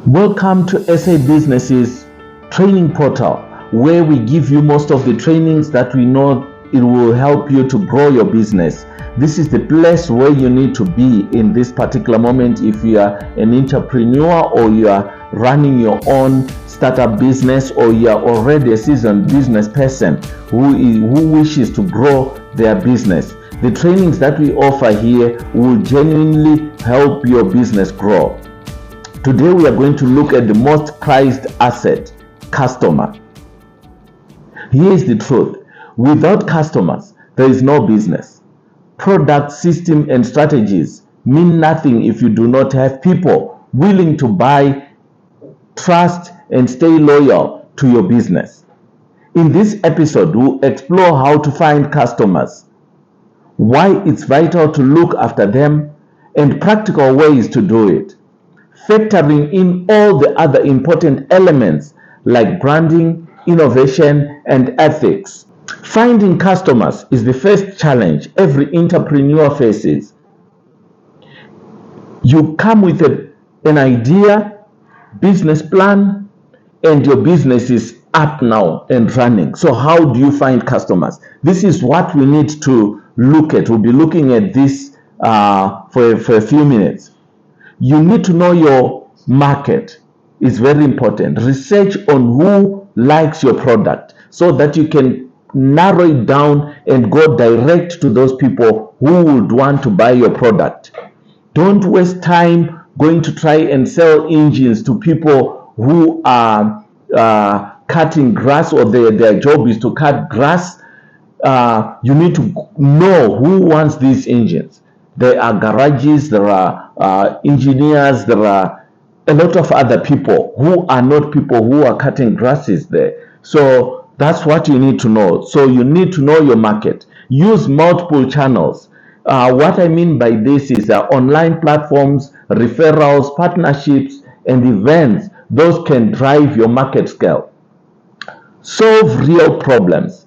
Welcome to SA Businesses training portal, where we give you most of the trainings that we know it will help you to grow your business. This is the place where you need to be in this particular moment if you are an entrepreneur or you are running your own startup business, or you are already a seasoned business person who wishes to grow their business. The trainings that we offer here will genuinely help your business grow. Today we are going to look at the most prized asset, customer. Here is the truth. Without customers, there is no business. Product, system, and strategies mean nothing if you do not have people willing to buy, trust, and stay loyal to your business. In this episode, we'll explore how to find customers, why it's vital to look after them, and practical ways to do it, factoring in all the other important elements like branding, innovation, and ethics. Finding customers is the first challenge every entrepreneur faces. You come with an idea, business plan, and your business is up now and running. So how do you find customers? This is what we need to look at. We'll be looking at this for a few minutes. You need to know your market. It's very important. Research on who likes your product so that you can narrow it down and go direct to those people who would want to buy your product. Don't waste time going to try and sell engines to people who are cutting grass, or their job is to cut grass. You need to know who wants these engines. There are garages, there are engineers, there are a lot of other people who are not people who are cutting grasses there. So that's what you need to know. So you need to know your market. Use multiple channels. What I mean by this is online platforms, referrals, partnerships, and events. Those can drive your market scale. Solve real problems.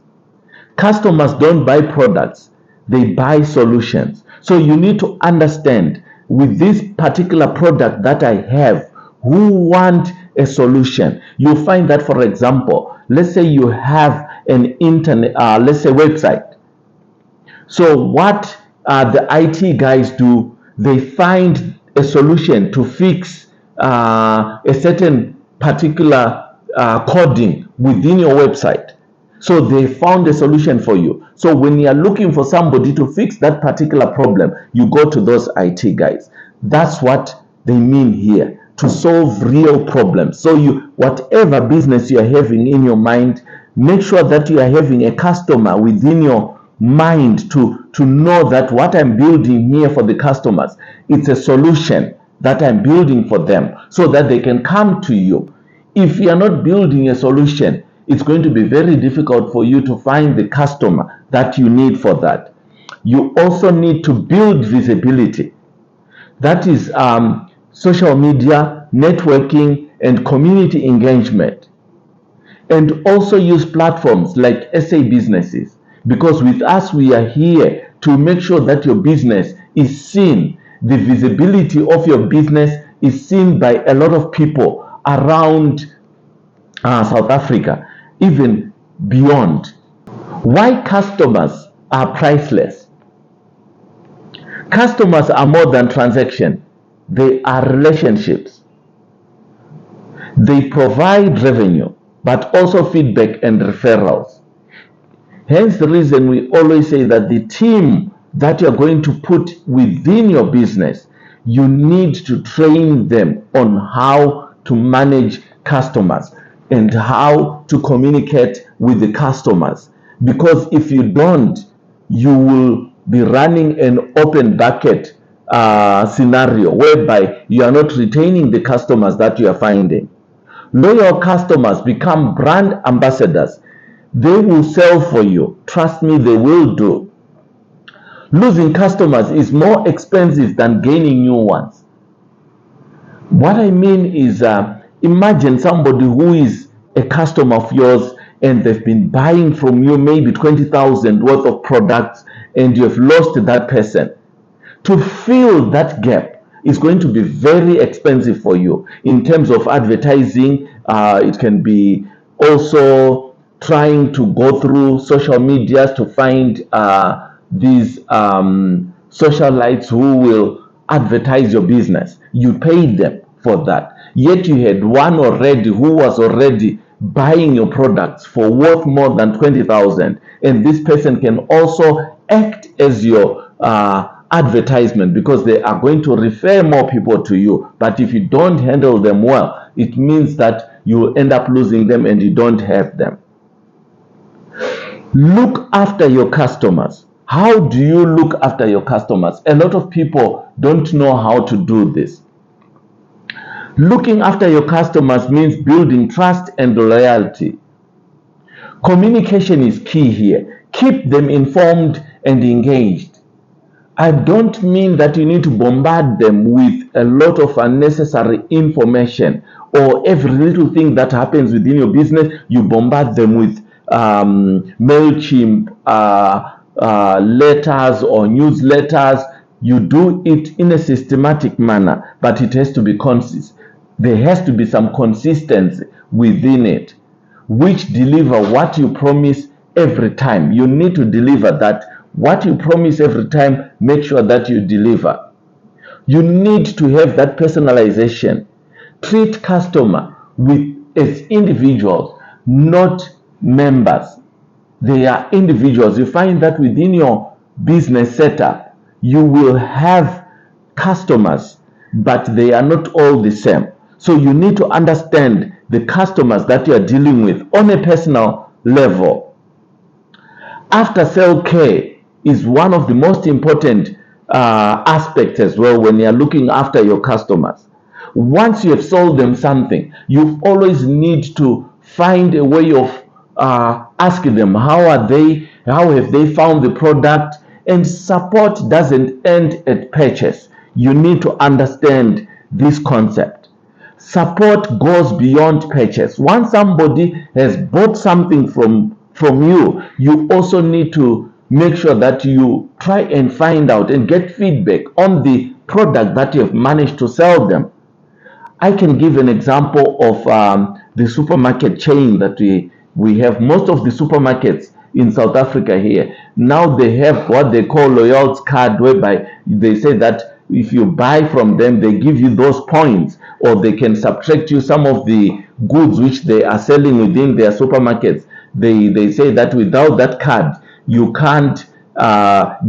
Customers don't buy products, they buy solutions. So you need to understand, with this particular product that I have, who want a solution. You'll find that, for example, let's say you have an internet, let's say website. So what the IT guys do, they find a solution to fix a certain particular coding within your website. So they found a solution for you. So when you are looking for somebody to fix that particular problem, you go to those IT guys. That's what they mean here, to solve real problems. So whatever business you are having in your mind, make sure that you are having a customer within your mind to know that what I'm building here for the customers, it's a solution that I'm building for them so that they can come to you. If you are not building a solution, it's going to be very difficult for you to find the customer that you need for that. You also need to build visibility. That is social media, networking, and community engagement. And also use platforms like SA Businesses, because with us we are here to make sure that your business is seen. The visibility of your business is seen by a lot of people around South Africa, even beyond. Why customers are priceless? Customers are more than transaction. They are relationships. They provide revenue, but also feedback and referrals. Hence the reason we always say that the team that you're going to put within your business, you need to train them on how to manage customers and how to communicate with the customers. Because if you don't, you will be running an open bucket scenario whereby you are not retaining the customers that you are finding. Loyal customers become brand ambassadors. They will sell for you. Trust me, they will do. Losing customers is more expensive than gaining new ones. What I mean is, imagine somebody who is a customer of yours and they've been buying from you maybe 20,000 worth of products, and you've lost that person. To fill that gap, is going to be very expensive for you in terms of advertising. It can be also trying to go through social media to find these socialites who will advertise your business. You paid them for that. Yet you had one already who was already buying your products for worth more than 20,000, and this person can also act as your advertisement, because they are going to refer more people to you. But if you don't handle them well, it means that you end up losing them and you don't have them. Look after your customers. How do you look after your customers? A lot of people don't know how to do this. Looking after your customers means building trust and loyalty. Communication is key here. Keep them informed and engaged. I don't mean that you need to bombard them with a lot of unnecessary information, or every little thing that happens within your business, you bombard them with MailChimp letters or newsletters. You do it in a systematic manner, but it has to be consistent. There has to be some consistency within it, which deliver what you promise every time. You need to deliver that. What you promise every time, make sure that you deliver. You need to have that personalization. Treat customer as individuals, not members. They are individuals. You find that within your business setup, you will have customers, but they are not all the same. So you need to understand the customers that you are dealing with on a personal level. After-sale care is one of the most important aspects as well when you are looking after your customers. Once you have sold them something, you always need to find a way of asking them how have they found the product. And support doesn't end at purchase. You need to understand this concept. Support goes beyond purchase. Once somebody has bought something from you, you also need to make sure that you try and find out and get feedback on the product that you have managed to sell them. I can give an example of the supermarket chain that we have. Most of the supermarkets in South Africa here, now they have what they call loyalty card, whereby they say that if you buy from them, they give you those points, or they can subtract you some of the goods which they are selling within their supermarkets. They say that without that card, you can't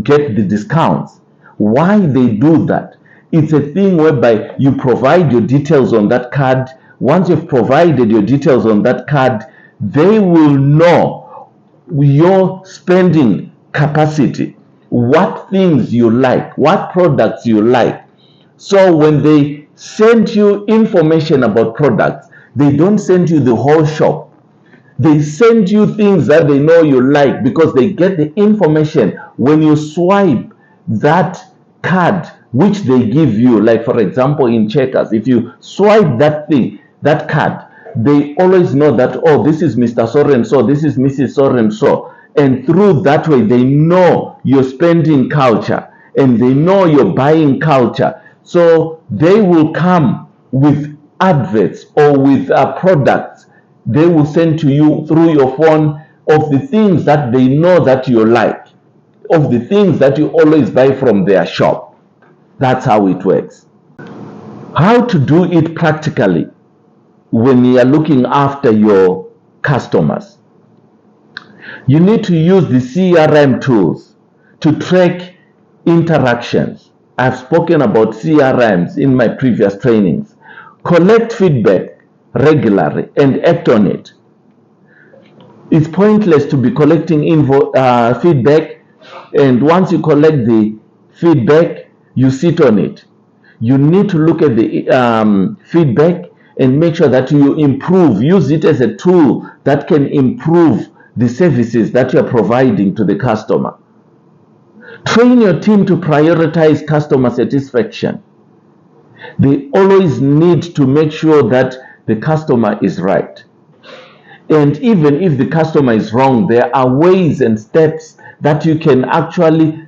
get the discounts. Why they do that? It's a thing whereby you provide your details on that card. Once you've provided your details on that card, they will know your spending capacity, what things you like, what products you like. So when they send you information about products, they don't send you the whole shop. They send you things that they know you like, because they get the information when you swipe that card which they give you. Like, for example, in Checkers, if you swipe that card, they always know that, oh, this is Mr. So and so, this is Mrs. So and so. And through that way, they know your spending culture and they know your buying culture. So they will come with adverts or with products. They will send to you through your phone of the things that they know that you like, of the things that you always buy from their shop. That's how it works. How to do it practically when you are looking after your customers? You need to use the CRM tools to track interactions. I've spoken about CRMs in my previous trainings. Collect feedback regularly and act on it. It's pointless to be collecting feedback, and once you collect the feedback, you sit on it. You need to look at the feedback and make sure that you improve. Use it as a tool that can improve the services that you're providing to the customer. Train your team to prioritize customer satisfaction. They always need to make sure that the customer is right. And even if the customer is wrong, there are ways and steps that you can actually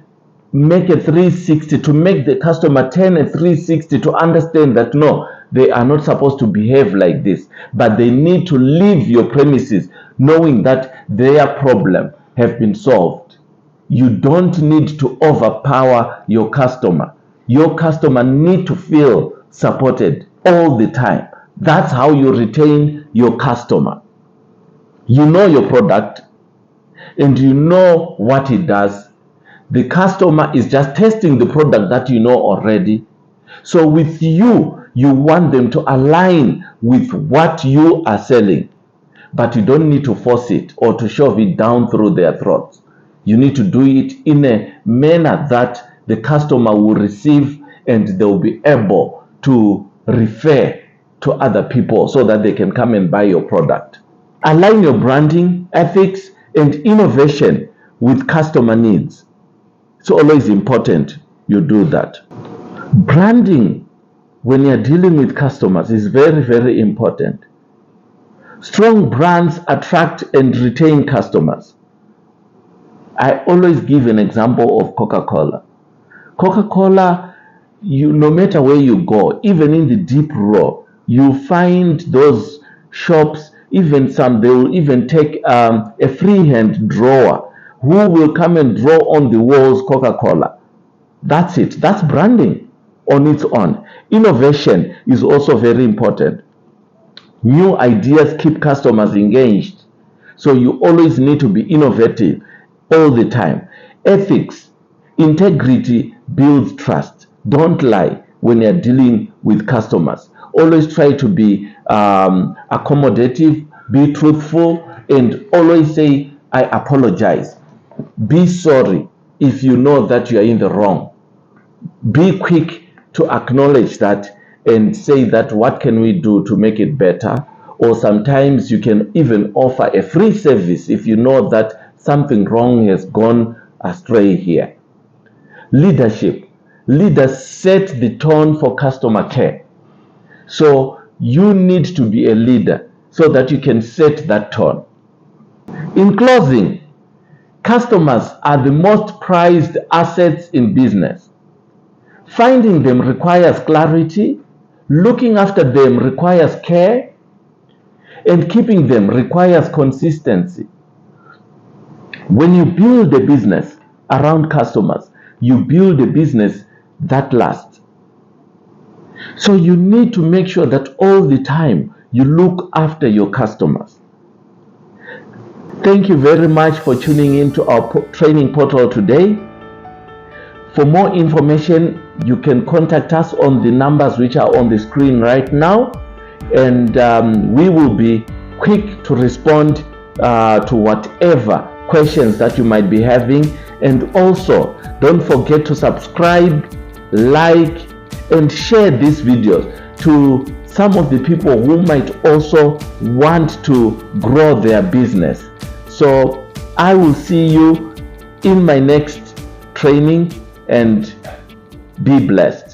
make a 360, to make the customer turn a 360 to understand that no, they are not supposed to behave like this, but they need to leave your premises knowing that their problem have been solved. You don't need to overpower your customer. Your customer need to feel supported all the time. That's how you retain your customer. You know your product and you know what it does. The customer is just testing the product that you know already. So with you, you want them to align with what you are selling, but you don't need to force it or to shove it down through their throats. You need to do it in a manner that the customer will receive and they'll be able to refer to other people so that they can come and buy your product. Align your branding, ethics, and innovation with customer needs. It's always important you do that. Branding, when you're dealing with customers, is very, very important. Strong brands attract and retain customers. I always give an example of Coca-Cola. Coca-Cola, no matter where you go, even in the deep rural, you find those shops, even some, they will even take a freehand drawer who will come and draw on the walls Coca-Cola. That's it. That's branding on its own. Innovation is also very important. New ideas keep customers engaged. So you always need to be innovative all the time. Ethics, integrity builds trust. Don't lie when you're dealing with customers. Always try to be accommodative, be truthful, and always say, I apologize. Be sorry if you know that you are in the wrong. Be quick to acknowledge that and say that what can we do to make it better? Or sometimes you can even offer a free service if you know that something wrong has gone astray here. Leadership. Leaders set the tone for customer care. So you need to be a leader so that you can set that tone. In closing, customers are the most prized assets in business. Finding them requires clarity, looking after them requires care, and keeping them requires consistency. When you build a business around customers, you build a business that lasts. So you need to make sure that all the time you look after your customers. Thank you very much for tuning in to our training portal today. For more information, you can contact us on the numbers which are on the screen right now, and we will be quick to respond to whatever questions that you might be having. And also, don't forget to subscribe, like, and share these videos to some of the people who might also want to grow their business. So I will see you in my next training, and be blessed.